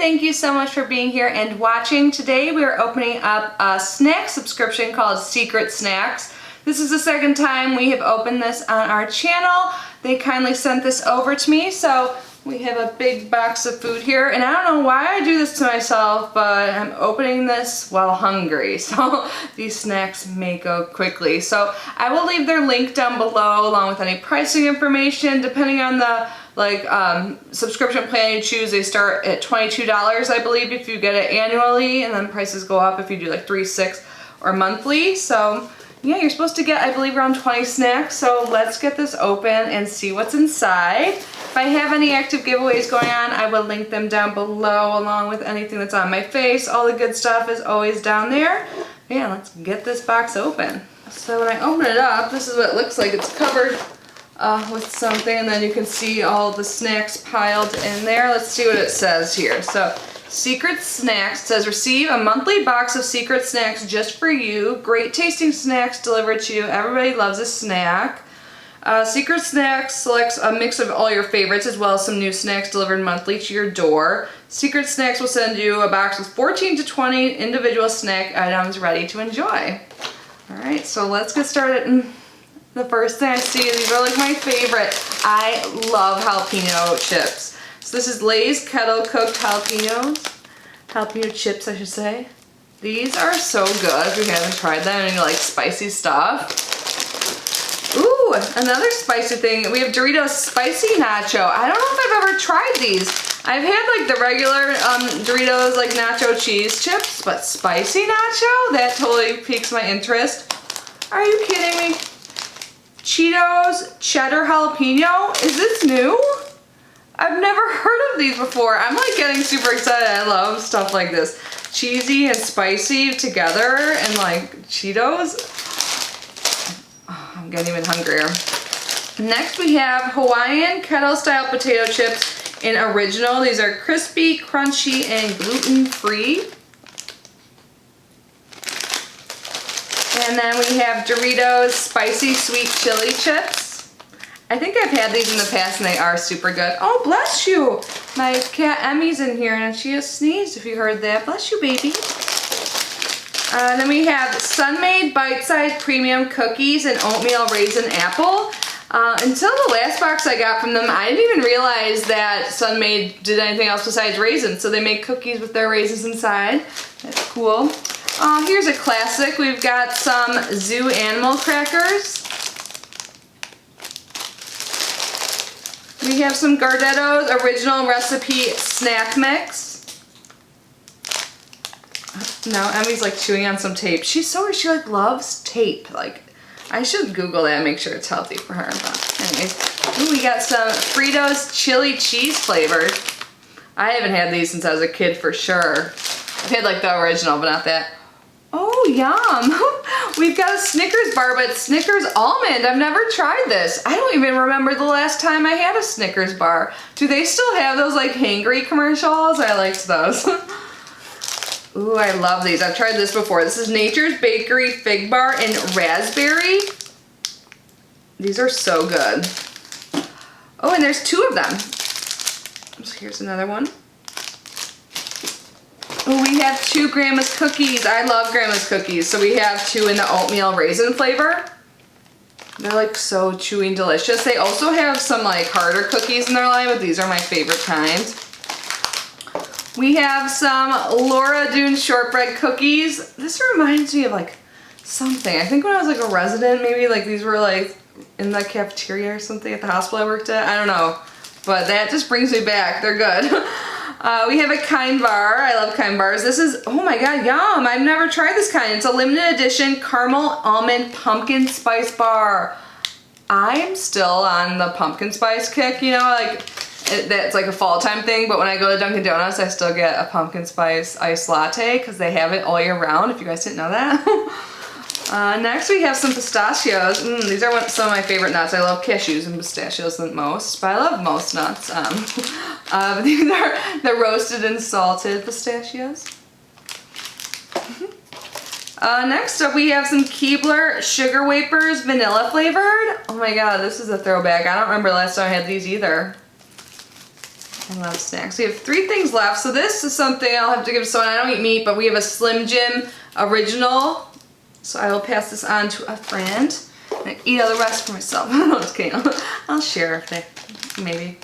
Thank you so much for being here and watching. Today we are opening up a snack subscription called Secret Snacks. This is the second time we have opened this on our channel. They kindly sent this over to me, so we have a big box of food here, and I don't know why I do this to myself, but I'm opening this while hungry, so these snacks may go quickly. So I will leave their link down below along with any pricing information. Depending on the subscription plan you choose, they start at $22, I believe, if you get it annually, and then prices go up if you do like 3, 6, or monthly. So yeah, you're supposed to get, I believe, around 20 snacks, so let's get this open and see what's inside. If I have any active giveaways going on, I will link them down below along with anything that's on my face. All the good stuff is always down there. Yeah, let's get this box open. So when I open it up, this is what it looks like. It's covered with something, and then you can see all the snacks piled in there. Let's see what it says here. So, Secret Snacks says, receive a monthly box of secret snacks just for you. Great tasting snacks delivered to you. Everybody loves a snack. Secret Snacks selects a mix of all your favorites as well as some new snacks delivered monthly to your door. Secret Snacks will send you a box with 14 to 20 individual snack items ready to enjoy. Alright, so let's get started. The first thing I see, these are like my favorite. I love jalapeno chips. So this is Lay's Kettle cooked jalapeno chips, I should say. These are so good if you haven't tried them and you like spicy stuff. Ooh, another spicy thing. We have Doritos Spicy Nacho. I don't know if I've ever tried these. I've had like the regular Doritos like nacho cheese chips, but spicy nacho? That totally piques my interest. Are you kidding me? Cheetos cheddar jalapeno? Is this new? I've never heard of these before. I'm like getting super excited. I love stuff like this. Cheesy and spicy together and like Cheetos. Oh, I'm getting even hungrier. Next we have Hawaiian Kettle style potato chips in original. These are crispy, crunchy, and gluten-free. And then we have Doritos Spicy Sweet Chili Chips. I think I've had these in the past and they are super good. Oh, bless you! My cat Emmy's in here and she just sneezed, if you heard that. Bless you, baby. Then we have Sun-Maid Bite-Sized Premium Cookies and Oatmeal Raisin Apple. Until the last box I got from them, I didn't even realize that Sun-Maid did anything else besides raisins. So they make cookies with their raisins inside. That's cool. Here's a classic. We've got some Zoo Animal Crackers. We have some Gardetto's Original Recipe Snack Mix. Now Emmy's like chewing on some tape. She like loves tape. Like, I should Google that and make sure it's healthy for her. But anyways, ooh, we got some Fritos chili cheese flavored. I haven't had these since I was a kid for sure. I've had like the original, but not that. Oh, yum. We've got a Snickers bar, but Snickers almond. I've never tried this. I don't even remember the last time I had a Snickers bar. Do they still have those like hangry commercials? I liked those. Ooh, I love these. I've tried this before. This is Nature's Bakery Fig Bar in Raspberry. These are so good. Oh, and there's 2 of them. So here's another one. Oh, we have 2 Grandma's cookies. I love Grandma's cookies. So we have 2 in the oatmeal raisin flavor. They're like so chewy and delicious. They also have some like harder cookies in their line, but these are my favorite kinds. We have some Laura Dune Shortbread cookies. This reminds me of like something. I think when I was like a resident, maybe like these were like in the cafeteria or something at the hospital I worked at. I don't know. But that just brings me back. They're good. We have a Kind Bar. I love Kind Bars. This is, oh my god, yum. I've never tried this kind. It's a limited edition caramel almond pumpkin spice bar. I'm still on the pumpkin spice kick, you know, like that's like a fall time thing, but when I go to Dunkin' Donuts, I still get a pumpkin spice iced latte because they have it all year round, if you guys didn't know that. Next we have some pistachios. These are some of my favorite nuts. I love cashews and pistachios the most, but I love most nuts. These are the roasted and salted pistachios. Next up we have some Keibler Sugar Wafers vanilla flavored. Oh my god, this is a throwback. I don't remember the last time I had these either. I love snacks. We have 3 things left, so this is something I'll have to give to someone. I don't eat meat, but we have a Slim Jim original, so I will pass this on to a friend and eat all the rest for myself. No, just kidding. I'll share if they, maybe.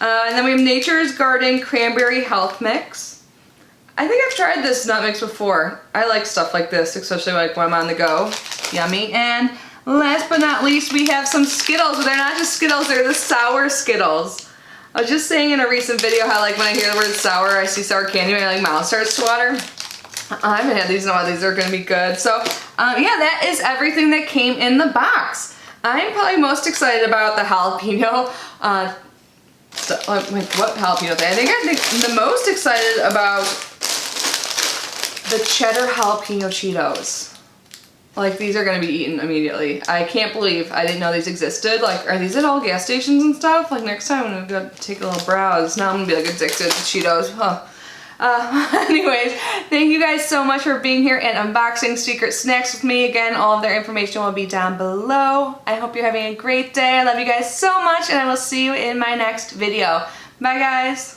And then we have Nature's Garden Cranberry Health Mix. I think I've tried this nut mix before. I like stuff like this, especially like when I'm on the go. Yummy. And last but not least, we have some Skittles, but they're not just Skittles, they're the sour Skittles. I was just saying in a recent video how like when I hear the word sour, I see sour candy and my like mouth starts to water. I haven't had these in a while. These are going to be good. So yeah, that is everything that came in the box. I'm probably most excited about the jalapeno what jalapeno thing? I think I'm the most excited about the cheddar jalapeno Cheetos. Like, these are gonna be eaten immediately. I can't believe I didn't know these existed. Like, are these at all gas stations and stuff? Like, next time I'm gonna go take a little browse. Now I'm gonna be like addicted to Cheetos. Huh. Anyways, thank you guys so much for being here and unboxing Secret Snacks with me. Again, all of their information will be down below. I hope you're having a great day. I love you guys so much, and I will see you in my next video. Bye, guys.